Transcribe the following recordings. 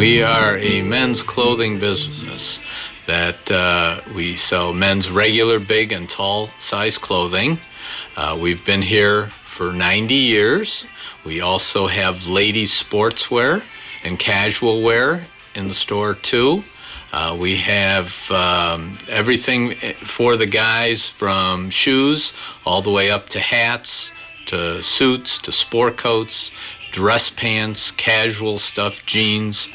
We are a men's clothing business that we sell men's regular, big, and tall size clothing. We've been here for 90 years. We also have ladies' sportswear and casual wear in the store too. We have everything for the guys, from shoes all the way up to hats, to suits, to sport coats, dress pants, casual stuff, jeans.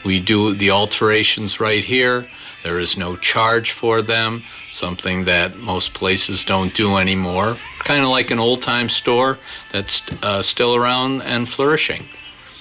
We do the alterations right here. There is no charge for them, something that most places don't do anymore. Kind of like an old-time store that's still around and flourishing.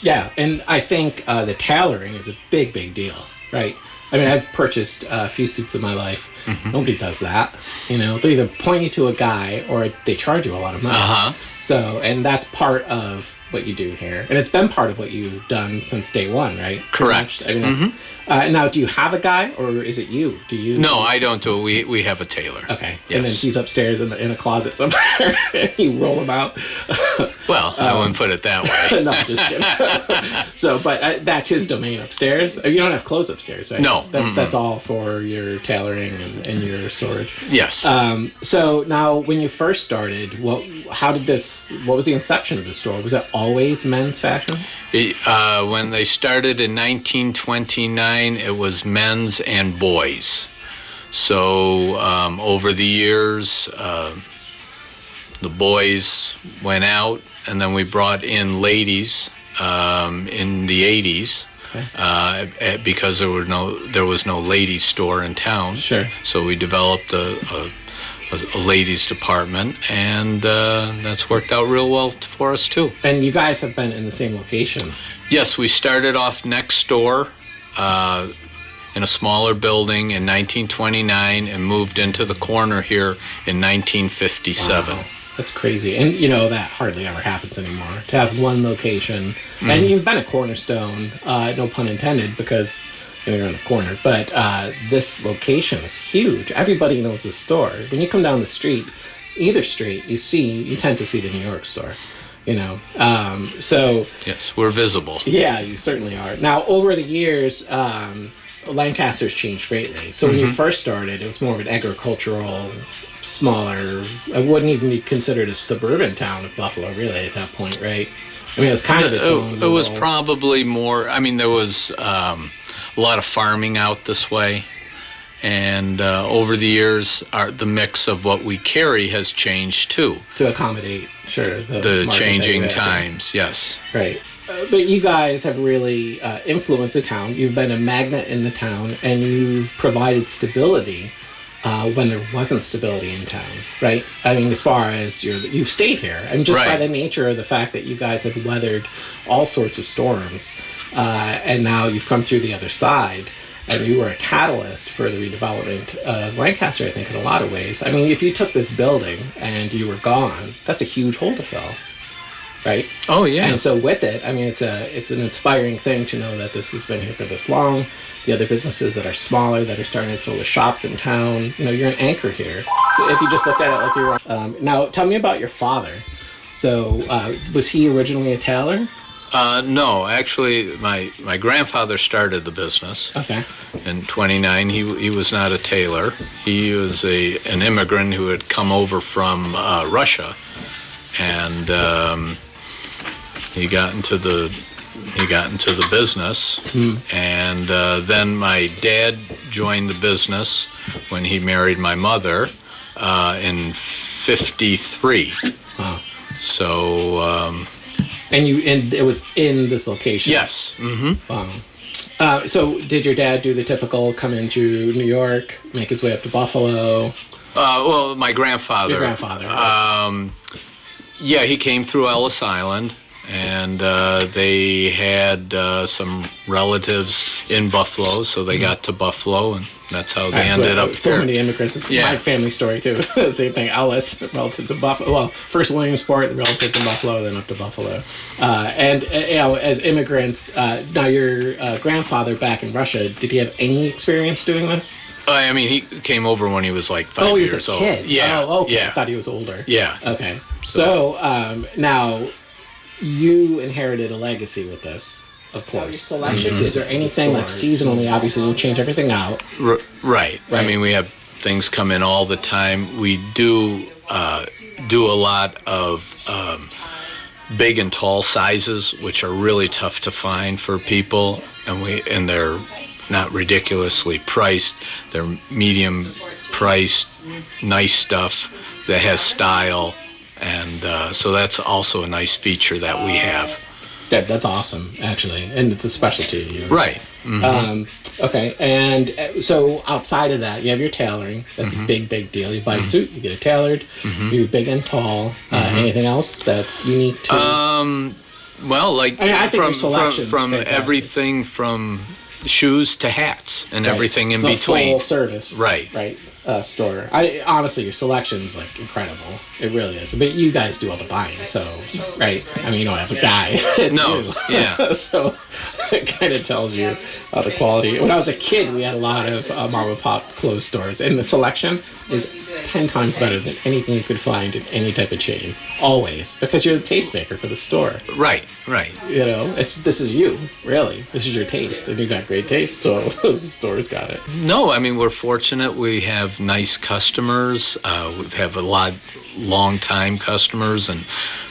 Yeah, and I think the tailoring is a big, big deal, right? I mean, I've purchased a few suits in my life. Mm-hmm. Nobody does that. You know, they either point you to a guy or they charge you a lot of money. Uh-huh. So, and that's part of what you do here. And it's been part of what you've done since day one, right? Correct. I mean, that's, now, do you have a guy or is it you? Do you? No, I don't do it. We have a tailor. Okay. Yes. And then he's upstairs in a closet somewhere. You roll him out. Well, I wouldn't put it that way. No, I'm just kidding. So, but that's his domain upstairs. You don't have clothes upstairs, right? No. That's all for your tailoring and your storage. Yes. So now, when you first started, what was the inception of the store? Was it always men's fashions? When they started in 1929, it was men's and boys. So over the years, the boys went out, and then we brought in ladies in the 80s. Okay. Because there was no ladies store in town. Sure. So we developed a ladies department, and that's worked out real well for us too. And you guys have been in the same location. Yes, we started off next door in a smaller building in 1929 and moved into the corner here in 1957. Wow. That's crazy. And, you know, that hardly ever happens anymore, to have one location. Mm. And you've been a cornerstone, no pun intended, because you're on the corner. But this location is huge. Everybody knows the store. When you come down the street, either street, you tend to see the New York store. You know, so... Yes, we're visible. Yeah, you certainly are. Now, over the years, Lancaster's changed greatly. So when you first started, it was more of an agricultural, smaller, I wouldn't even be considered a suburban town of Buffalo, really, at that point, right? I mean, it was kind of its own... It was probably more... I mean, there was a lot of farming out this way. And over the years, the mix of what we carry has changed, too. To accommodate, sure. The changing times, yes. Right. But you guys have really influenced the town. You've been a magnet in the town, and you've provided stability when there wasn't stability in town, right? I mean, as far as you've stayed here. I mean, just by the nature of the fact that you guys have weathered all sorts of storms, and now you've come through the other side. And you were a catalyst for the redevelopment of Lancaster, I think, in a lot of ways. I mean, if you took this building and you were gone, that's a huge hole to fill, right? Oh, yeah. And so with it, I mean, it's an inspiring thing to know that this has been here for this long. The other businesses that are smaller, that are starting to fill the shops in town, you know, you're an anchor here. So if you just looked at it like you're... now, tell me about your father. So was he originally a tailor? No, actually, my grandfather started the business. Okay. In 29, he was not a tailor. He was an immigrant who had come over from Russia, and he got into the business. And then my dad joined the business when he married my mother in '53. Wow. So. And it was in this location? Yes. Mm-hmm. Wow. So did your dad do the typical come in through New York, make his way up to Buffalo? Well, my grandfather. Your grandfather. Right. Yeah, he came through Ellis Island, and they had some relatives in Buffalo, so they got to Buffalo, and that's how they ended up so here. Many immigrants. It's my family story, too. Same thing. Ellis, relatives in Buffalo. Well, first Williamsport, relatives in Buffalo, then up to Buffalo. And, you know, as immigrants, now your grandfather back in Russia, did he have any experience doing this? I mean, he came over when he was like 5 years old. Oh, he was a kid. Yeah. Oh, okay. Yeah. I thought he was older. Yeah. Okay. So now you inherited a legacy with this. of course. Selections. Is there anything like seasonally? Obviously, you change everything out. Right. I mean, we have things come in all the time. We do do a lot of big and tall sizes, which are really tough to find for people, and they're not ridiculously priced. They're medium priced, nice stuff that has style, and so that's also a nice feature that we have. That's awesome, actually, and it's a specialty of yours. Right. Okay, and so outside of that, you have your tailoring. That's a big deal. You buy a suit, you get it tailored. You do big and tall. Anything else that's unique to? Well, like I think your selection's from fantastic. everything from shoes to hats and everything in it's between. A full service, Right. Store. Honestly, your selection's like incredible. It really is. But you guys do all the buying, so right. I mean, you don't have a guy. It's No, you. yeah. So it kind of tells you the quality. When I was a kid, we had a lot of mom and pop clothes stores, and the selection is 10 times better than anything you could find in any type of chain. Always, because you're the tastemaker for the store. Right. You know, this is you, really. This is your taste, and you got great taste, so the store's got it. No, I mean, we're fortunate. We have nice customers. We have a lot long-time customers and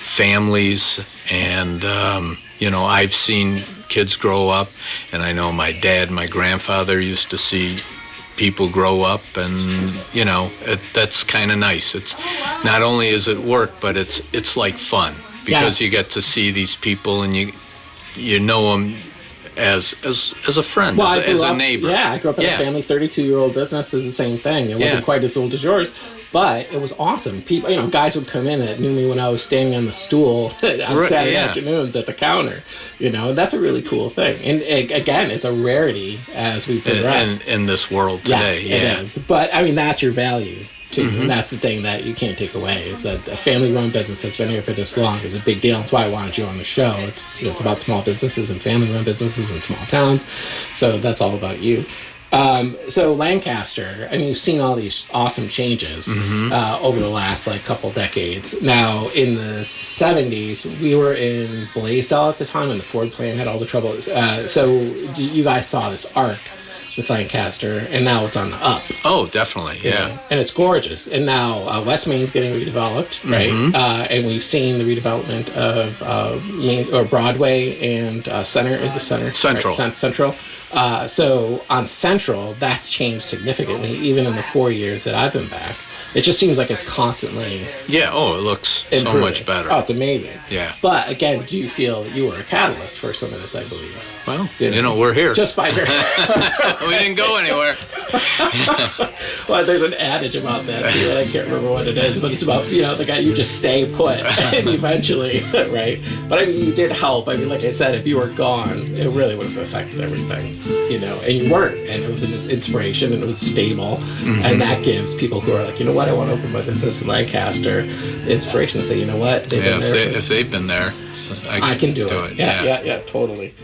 families, and I've seen kids grow up, and I know my dad, my grandfather used to see people grow up, and that's kind of nice. It's not only is it work, but it's like fun, because you get to see these people, and you know them as a friend, as a neighbor. Yeah, I grew up in a family 32-year-old business. Is the same thing. It wasn't quite as old as yours, but it was awesome. People, guys would come in that knew me when I was standing on the stool on Saturday afternoons at the counter. And that's a really cool thing. And again, it's a rarity as we progress in this world today. Yes, it is. But I mean, that's your value too, and that's the thing that you can't take away. It's a family-run business that's been here for this long is a big deal. That's why I wanted you on the show. It's about small businesses and family-run businesses in small towns. So that's all about you. So Lancaster, I mean, you've seen all these awesome changes over the last couple decades. Now, in the 70s, we were in Blaisdell at the time, and the Ford plant had all the trouble. So you guys saw this arc with Lancaster, and now it's on the up. Oh, definitely, yeah. And it's gorgeous. And now West Main's getting redeveloped, right? And we've seen the redevelopment of Broadway and Center. Is the Center? Central. Right? Central. So on Central, that's changed significantly, even in the 4 years that I've been back. It just seems like it's constantly it looks improving. So much better. Oh, it's amazing. Yeah. But again, do you feel you were a catalyst for some of this, I believe? Well, we're here. Just by your... We didn't go anywhere. Well, there's an adage about that too, and I can't remember what it is, but it's about, the guy, you just stay put, and eventually, right? But I mean, you did help. I mean, like I said, if you were gone, it really would have affected everything, and you weren't, and it was an inspiration, and it was stable, and that gives people who are like, you know what, I want to open my business in Lancaster, the inspiration to say, you know what, if they've been there, I can do it. Yeah, totally.